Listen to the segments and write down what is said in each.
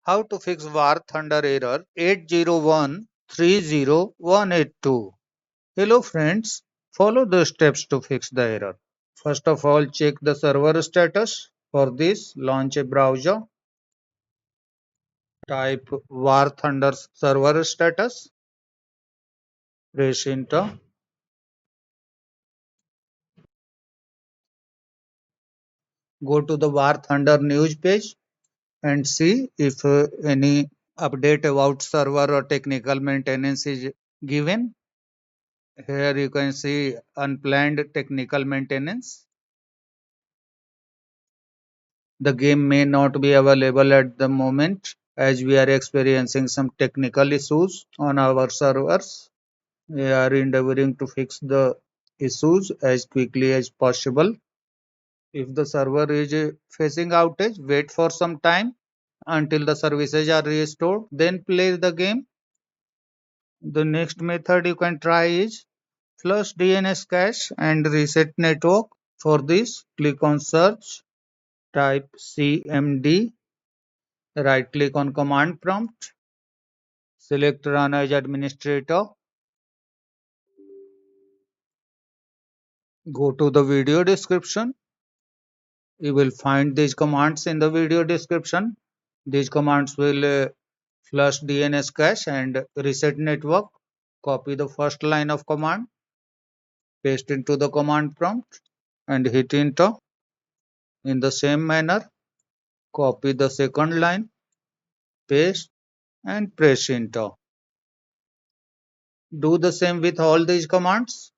How to fix War Thunder error 801308182. Hello friends, follow the steps to fix the error. First of all, check the server status. For this, launch a browser. Type War Thunder server status. Press enter. Go to the War Thunder news page and see if any update about server or technical maintenance is given. Here you can see unplanned technical maintenance. The game may not be available at the moment as we are experiencing some technical issues on our servers. We are endeavoring to fix the issues as quickly as possible. If the server is facing outage, wait for some time until the services are restored, then play the game. The next method you can try is flush DNS cache and reset network. For this, click on search, type cmd, right click on command prompt, select run as administrator, go to the video description. You will find these commands in the video description. These commands will flush DNS cache and reset network. Copy the first line of command, paste into the command prompt and hit enter. In the same manner, copy the second line, paste and press enter. Do the same with all these commands.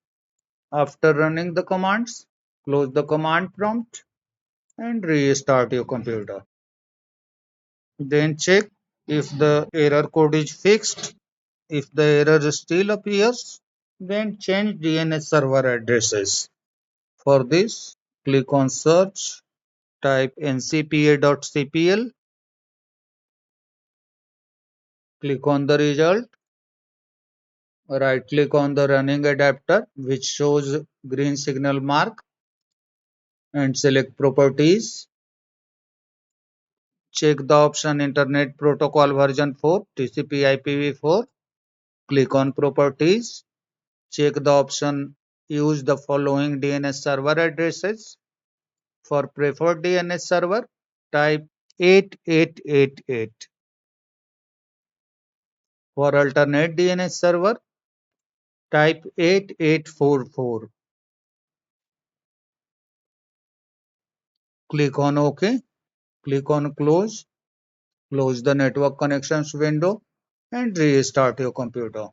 After running the commands, close the command prompt and restart your computer. Then check if the error code is fixed. If the error still appears, then change DNS server addresses. For this, click on search, type ncpa.cpl, click on the result, right click on the running adapter which shows green signal mark and select properties. Check the option Internet Protocol version 4 TCP IPv4. Click on properties. Check the option use the following DNS server addresses. For preferred DNS server, type 8888. For alternate DNS server, type 8844. Click on OK. Click on close. Close the network connections window and restart your computer.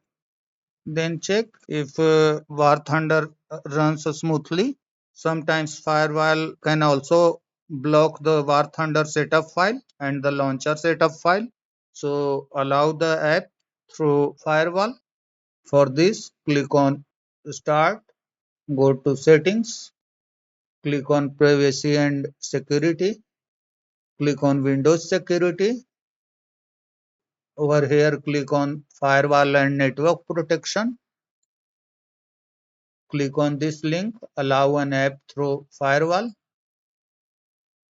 Then check if War Thunder runs smoothly. Sometimes firewall can also block the War Thunder setup file and the launcher setup file. So allow the app through firewall. For this, click on Start, go to Settings, click on Privacy and Security, click on Windows Security. Over here, click on Firewall and Network Protection. Click on this link, allow an app through firewall.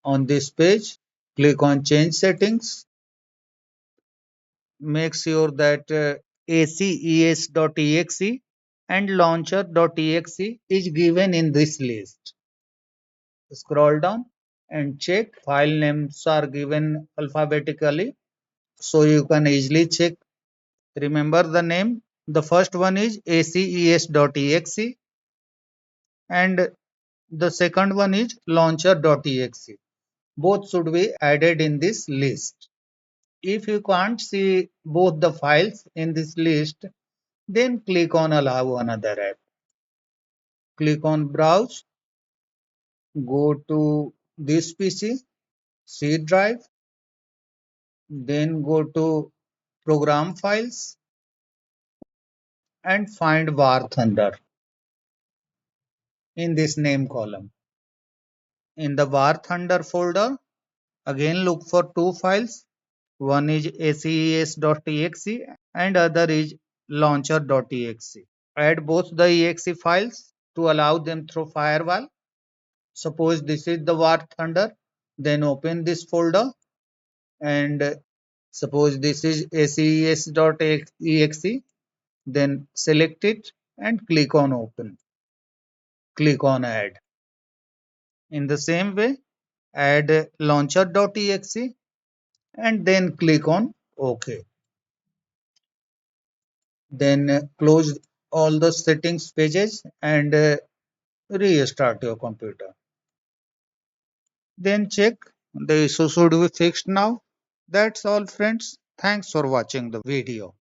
On this page, click on Change Settings. Make sure that aces.exe and launcher.exe is given in this list. Scroll down and check file names are given alphabetically so you can easily check. Remember the name. The first one is aces.exe and the second one is launcher.exe. Both should be added in this list. If you can't see both the files in this list, then click on allow another app. Click on browse, go to this PC, C drive, then go to program files and find War Thunder in this name column. In the War Thunder folder, again look for two files. One is aces.exe and other is launcher.exe. Add both the exe files to allow them through firewall. Suppose this is the War Thunder, then open this folder and Suppose this is aces.exe, then select it and click on open. Click on add. In the same way, add launcher.exe and then click on OK. Then close all the settings pages and restart your computer. Then check the issue should be fixed now. That's all friends. Thanks for watching the video.